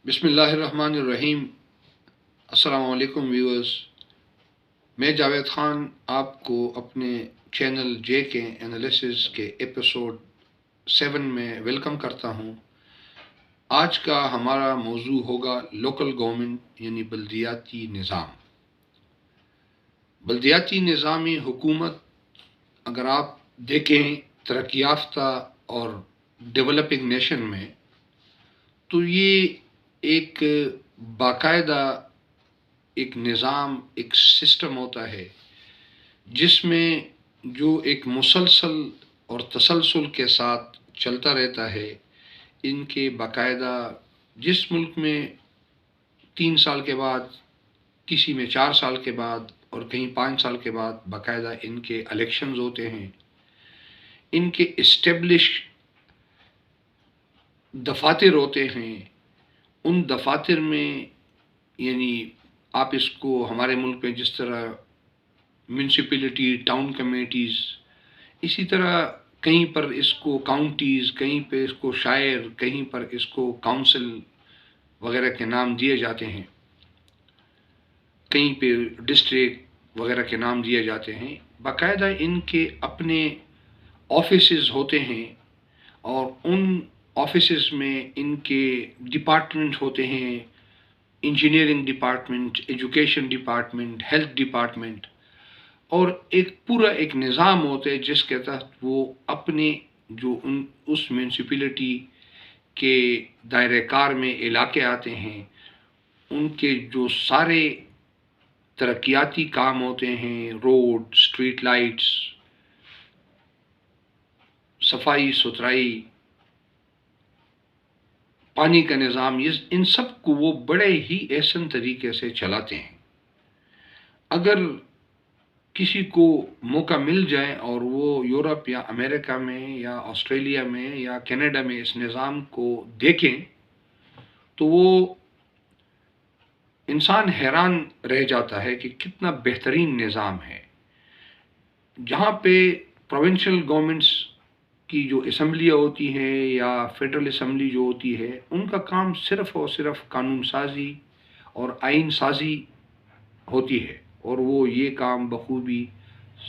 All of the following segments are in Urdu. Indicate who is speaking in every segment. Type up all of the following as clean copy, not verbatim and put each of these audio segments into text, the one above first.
Speaker 1: بسم اللہ الرحمن الرحیم۔ السلام علیکم ویورز، میں جاوید خان آپ کو اپنے چینل جے کے انالیسز کے ایپیسوڈ 7 میں ویلکم کرتا ہوں۔ آج کا ہمارا موضوع ہوگا لوکل گورنمنٹ یعنی بلدیاتی نظام۔ بلدیاتی نظامی حکومت اگر آپ دیکھیں ترقی یافتہ اور ڈیولپنگ نیشن میں، تو یہ ایک باقاعدہ ایک نظام، ایک سسٹم ہوتا ہے جس میں جو ایک مسلسل اور تسلسل کے ساتھ چلتا رہتا ہے۔ ان کے باقاعدہ جس ملک میں 3 سال کے بعد، کسی میں 4 سال کے بعد اور کہیں 5 سال کے بعد باقاعدہ ان کے الیکشنز ہوتے ہیں۔ ان کے اسٹیبلش دفاتر ہوتے ہیں۔ ان دفاتر میں یعنی آپ اس کو ہمارے ملک میں جس طرح میونسپلٹی، ٹاؤن کمیٹیز، اسی طرح کہیں پر اس کو کاؤنٹیز، کہیں پہ اس کو شائر، کہیں پر اس کو کونسل وغیرہ کے نام دیے جاتے ہیں، کہیں پہ ڈسٹرکٹ وغیرہ کے نام دیے جاتے ہیں۔ باقاعدہ ان کے اپنے آفیسز ہوتے ہیں اور ان آفیسز میں ان کے ڈپارٹمنٹ ہوتے ہیں، engineering department, education department, health department, اور ایک پورا ایک نظام ہوتا ہے جس کے تحت وہ اپنے جو اس میونسپلٹی کے دائرہ کار میں علاقے آتے ہیں، ان کے جو سارے ترقیاتی کام ہوتے ہیں، روڈ، اسٹریٹ لائٹس، صفائی ستھرائی، پانی کا نظام، ان سب کو وہ بڑے ہی احسن طریقے سے چلاتے ہیں۔ اگر کسی کو موقع مل جائے اور وہ یورپ یا امریکہ میں یا آسٹریلیا میں یا کینیڈا میں اس نظام کو دیکھیں تو وہ انسان حیران رہ جاتا ہے کہ کتنا بہترین نظام ہے۔ جہاں پہ پروونشل گورنمنٹس کی جو اسمبلیاں ہوتی ہیں یا فیڈرل اسمبلی جو ہوتی ہے، ان کا کام صرف اور صرف قانون سازی اور آئین سازی ہوتی ہے اور وہ یہ کام بخوبی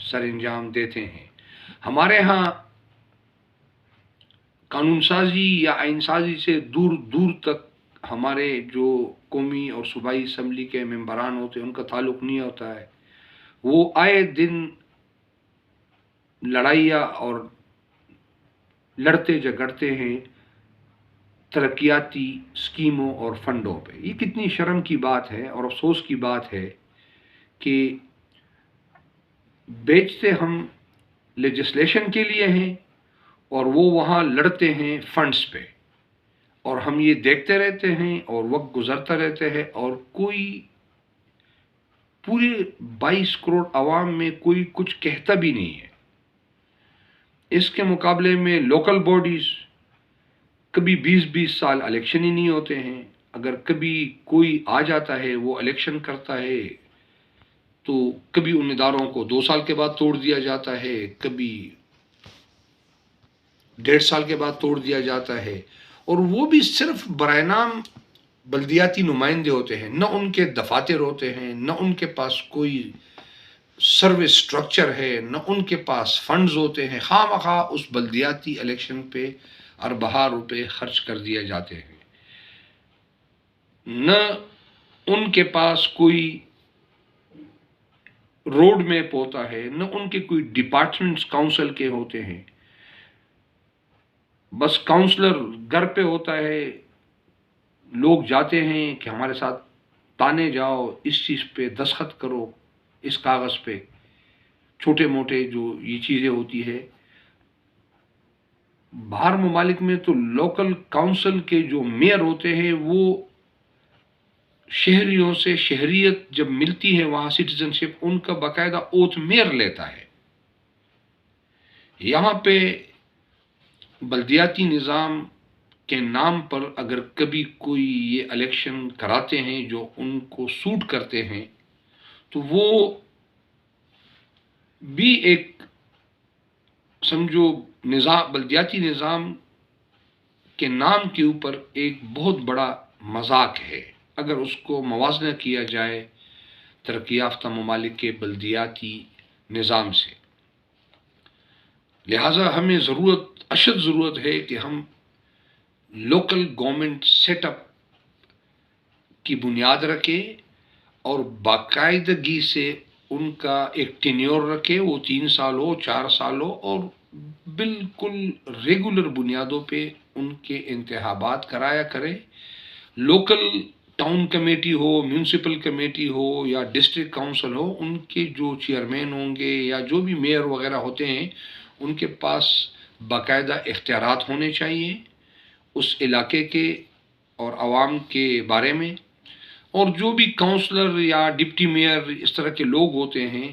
Speaker 1: سر انجام دیتے ہیں۔ ہمارے ہاں قانون سازی یا آئین سازی سے دور دور تک ہمارے جو قومی اور صوبائی اسمبلی کے ممبران ہوتے ہیں ان کا تعلق نہیں ہوتا ہے۔ وہ آئے دن لڑائیاں اور لڑتے جھگڑتے ہیں ترقیاتی اسکیموں اور فنڈوں پہ۔ یہ کتنی شرم کی بات ہے اور افسوس کی بات ہے کہ بیچتے ہم لیجسلیشن کے لیے ہیں اور وہ وہاں لڑتے ہیں فنڈز پہ، اور ہم یہ دیکھتے رہتے ہیں اور وقت گزرتا رہتے ہیں اور کوئی پورے 22 کروڑ عوام میں کوئی کچھ کہتا بھی نہیں ہے۔ اس کے مقابلے میں لوکل باڈیز کبھی 20 سال الیکشن ہی نہیں ہوتے ہیں۔ اگر کبھی کوئی آ جاتا ہے وہ الیکشن کرتا ہے تو کبھی ان اداروں کو 2 سال کے بعد توڑ دیا جاتا ہے، کبھی 1.5 سال کے بعد توڑ دیا جاتا ہے، اور وہ بھی صرف برائے نام بلدیاتی نمائندے ہوتے ہیں، نہ ان کے دفاتر ہوتے ہیں، نہ ان کے پاس کوئی سروس سٹرکچر ہے، نہ ان کے پاس فنڈز ہوتے ہیں۔ خواہ مخواہ اس بلدیاتی الیکشن پہ ارباں روپے خرچ کر دیے جاتے ہیں۔ نہ ان کے پاس کوئی روڈ میپ ہوتا ہے، نہ ان کے کوئی ڈپارٹمنٹس کاؤنسل کے ہوتے ہیں۔ بس کاؤنسلر گھر پہ ہوتا ہے، لوگ جاتے ہیں کہ ہمارے ساتھ تانے جاؤ، اس چیز پہ دستخط کرو، اس کاغذ پہ، چھوٹے موٹے جو یہ چیزیں ہوتی ہے۔ باہر ممالک میں تو لوکل کاؤنسل کے جو میئر ہوتے ہیں وہ شہریوں سے شہریت جب ملتی ہے وہاں سٹیزن شپ، ان کا باقاعدہ اوتھ میئر لیتا ہے۔ یہاں پہ بلدیاتی نظام کے نام پر اگر کبھی کوئی یہ الیکشن کراتے ہیں جو ان کو سوٹ کرتے ہیں تو وہ بھی ایک سمجھو نظام، بلدیاتی نظام کے نام کے اوپر ایک بہت بڑا مذاق ہے اگر اس کو موازنہ کیا جائے ترقی یافتہ ممالک کے بلدیاتی نظام سے۔ لہٰذا ہمیں اشد ضرورت ہے کہ ہم لوکل گورنمنٹ سیٹ اپ کی بنیاد رکھے اور باقاعدگی سے ان کا ایک ٹینیور رکھے، وہ 3 سال ہو 4 سال ہو، اور بالکل ریگولر بنیادوں پہ ان کے انتخابات کرایا کرے۔ لوکل ٹاؤن کمیٹی ہو، میونسپل کمیٹی ہو یا ڈسٹرکٹ کونسل ہو، ان کے جو چیئرمین ہوں گے یا جو بھی میئر وغیرہ ہوتے ہیں، ان کے پاس باقاعدہ اختیارات ہونے چاہیے اس علاقے کے اور عوام کے بارے میں، اور جو بھی کونسلر یا ڈپٹی میئر اس طرح کے لوگ ہوتے ہیں،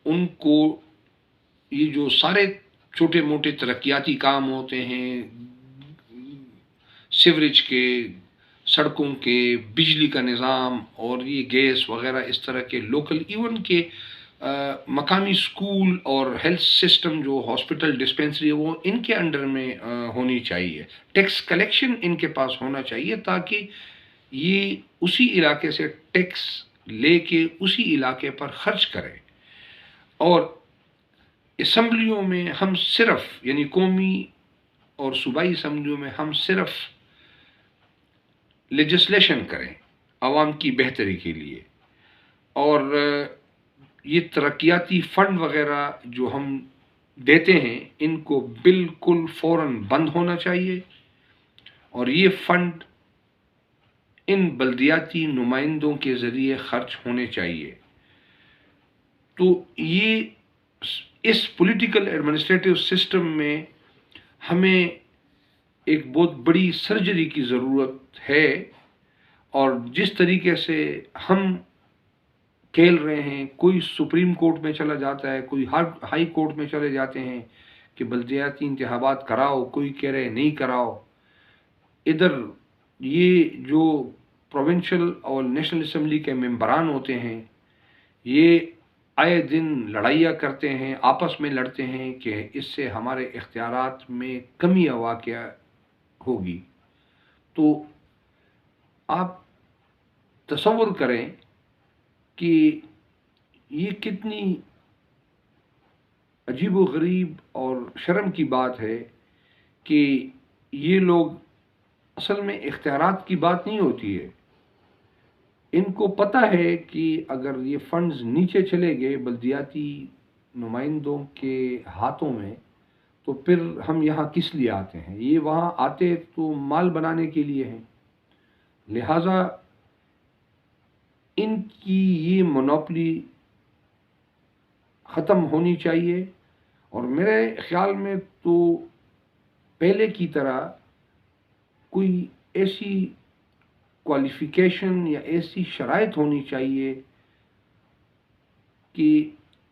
Speaker 1: ان کو یہ جو سارے چھوٹے موٹے ترقیاتی کام ہوتے ہیں، سیوریج کے، سڑکوں کے، بجلی کا نظام اور یہ گیس وغیرہ اس طرح کے لوکل، ایون کے مقامی اسکول اور ہیلتھ سسٹم جو ہاسپٹل ڈسپینسری ہے وہ ان کے انڈر میں ہونی چاہیے۔ ٹیکس کلیکشن ان کے پاس ہونا چاہیے تاکہ یہ اسی علاقے سے ٹیکس لے کے اسی علاقے پر خرچ کریں۔ اور اسمبلیوں میں ہم صرف، یعنی قومی اور صوبائی اسمبلیوں میں ہم صرف لیجسلیشن کریں عوام کی بہتری کے لیے، اور یہ ترقیاتی فنڈ وغیرہ جو ہم دیتے ہیں ان کو بالکل فوراً بند ہونا چاہیے، اور یہ فنڈ ان بلدیاتی نمائندوں کے ذریعے خرچ ہونے چاہیے۔ تو یہ اس پولیٹیکل ایڈمنسٹریٹو سسٹم میں ہمیں ایک بہت بڑی سرجری کی ضرورت ہے، اور جس طریقے سے ہم کھیل رہے ہیں، کوئی سپریم کورٹ میں چلا جاتا ہے، کوئی ہائی کورٹ میں چلے جاتے ہیں کہ بلدیاتی انتخابات کراؤ، کوئی کہہ رہے نہیں کراؤ، ادھر یہ جو پروونشل اور نیشنل اسمبلی کے ممبران ہوتے ہیں یہ آئے دن لڑائیاں کرتے ہیں، آپس میں لڑتے ہیں کہ اس سے ہمارے اختیارات میں کمی واقع ہوگی۔ تو آپ تصور کریں کہ یہ کتنی عجیب و غریب اور شرم کی بات ہے کہ یہ لوگ، اصل میں اختیارات کی بات نہیں ہوتی ہے، ان کو پتہ ہے کہ اگر یہ فنڈز نیچے چلے گئے بلدیاتی نمائندوں کے ہاتھوں میں تو پھر ہم یہاں کس لیے آتے ہیں؟ یہ وہاں آتے تو مال بنانے کے لیے ہیں۔ لہٰذا ان کی یہ مونوپلی ختم ہونی چاہیے، اور میرے خیال میں تو پہلے کی طرح کوئی ایسی کوالیفیکیشن یا ایسی شرائط ہونی چاہیے کہ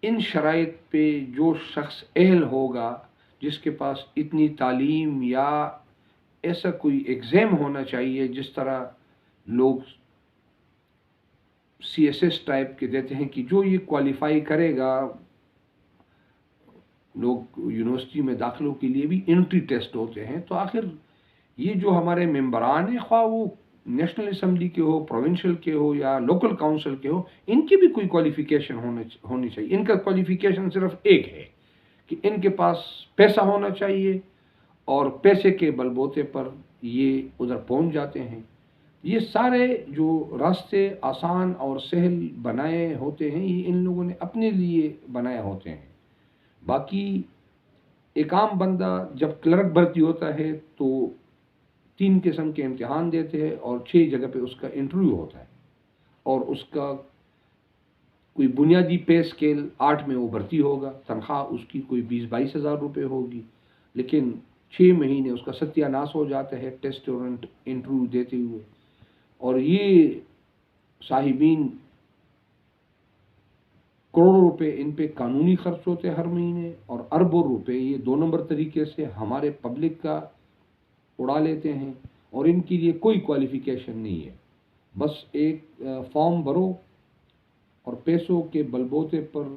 Speaker 1: ان شرائط پہ جو شخص اہل ہوگا، جس کے پاس اتنی تعلیم، یا ایسا کوئی ایگزام ہونا چاہیے جس طرح لوگ سی ایس ایس ٹائپ کے دیتے ہیں کہ جو یہ کوالیفائی کرے گا، لوگ یونیورسٹی میں داخلوں کے لیے بھی انٹری ٹیسٹ ہوتے ہیں۔ تو آخر یہ جو ہمارے ممبران ہیں، خواہ وہ نیشنل اسمبلی کے ہو، پروونشل کے ہو یا لوکل کونسل کے ہو، ان کی بھی کوئی کوالیفیکیشن ہونی چاہیے۔ ان کا کوالیفیکیشن صرف ایک ہے کہ ان کے پاس پیسہ ہونا چاہیے، اور پیسے کے بل بوتے پر یہ ادھر پہنچ جاتے ہیں۔ یہ سارے جو راستے آسان اور سہل بنائے ہوتے ہیں یہ ان لوگوں نے اپنے لیے بنائے ہوتے ہیں۔ باقی ایک عام بندہ جب کلرک بھرتی ہوتا ہے تو 3 قسم کے امتحان دیتے ہیں اور 6 جگہ پہ اس کا انٹرویو ہوتا ہے، اور اس کا کوئی بنیادی پے اسکیل 8 میں وہ بھرتی ہوگا، تنخواہ اس کی کوئی 20-22 ہزار روپے ہوگی، لیکن 6 مہینے اس کا ستیہ ناش ہو جاتا ہے ٹیسٹ اور انٹرویو دیتے ہوئے۔ اور یہ صاحبین کروڑوں روپے ان پہ قانونی خرچ ہوتے ہر مہینے، اور اربوں روپے یہ 2 نمبر طریقے سے ہمارے پبلک کا اڑا لیتے ہیں، اور ان کے لیے کوئی کوالیفیکیشن نہیں ہے۔ بس ایک فارم بھرو اور پیسوں کے بل بوتے پر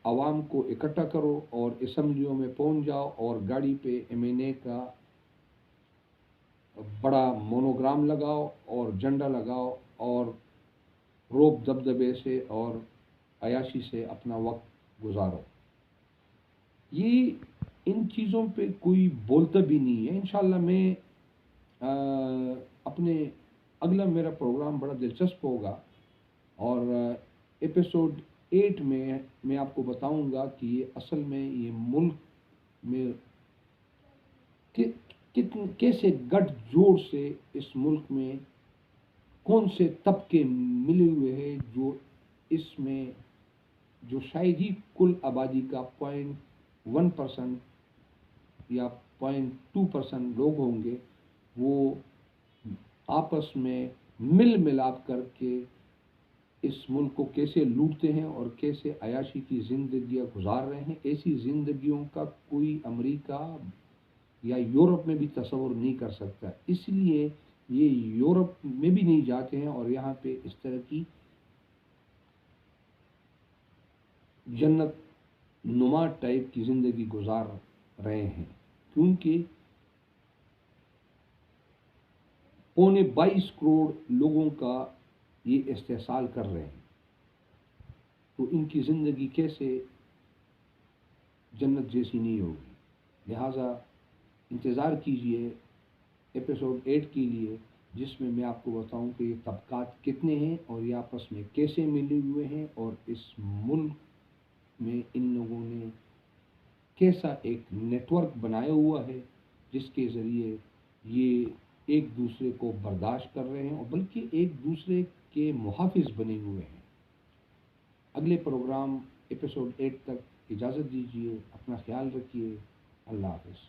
Speaker 1: عوام کو اکٹھا کرو اور اسمبلیوں میں پہنچ جاؤ اور گاڑی پہ ایم این اے کا بڑا مونوگرام لگاؤ اور جھنڈا لگاؤ اور روب دبدبے سے اور عیاشی سے اپنا وقت گزارو. یہ ان چیزوں پہ کوئی بولتا بھی نہیں ہے. انشاءاللہ میں اپنے اگلا میرا پروگرام بڑا دلچسپ ہوگا، اور ایپیسوڈ 8 میں آپ کو بتاؤں گا کہ یہ اصل میں یہ ملک میں کیسے گٹھ جوڑ سے اس ملک میں کون سے طبقے ملے ہوئے ہیں جو اس میں جو شاید ہی کل آبادی کا 0.1% یا 0.2% لوگ ہوں گے، وہ آپس میں مل ملاپ کر کے اس ملک کو کیسے لوٹتے ہیں اور کیسے عیاشی کی زندگیاں گزار رہے ہیں. ایسی زندگیوں کا کوئی امریکہ یا یورپ میں بھی تصور نہیں کر سکتا. اس لیے یہ یورپ میں بھی نہیں جاتے ہیں اور یہاں پہ اس طرح کی جنت نما ٹائپ کی زندگی گزار رہے ہیں، کیونکہ 22 کروڑ لوگوں کا یہ استحصال کر رہے ہیں. تو ان کی زندگی کیسے جنت جیسی نہیں ہوگی. لہٰذا انتظار کیجئے ایپیسوڈ 8 کے لیے، جس میں آپ کو بتاؤں کہ یہ طبقات کتنے ہیں اور یہ آپس میں کیسے ملے ہوئے ہیں، اور اس ملک میں ان لوگوں نے کیسا ایک نیٹ ورک بنایا ہوا ہے جس کے ذریعے یہ ایک دوسرے کو برداشت کر رہے ہیں اور بلکہ ایک دوسرے کے محافظ بنے ہوئے ہیں. اگلے پروگرام ایپیسوڈ 8 تک اجازت دیجیے. اپنا خیال رکھیے. اللہ حافظ.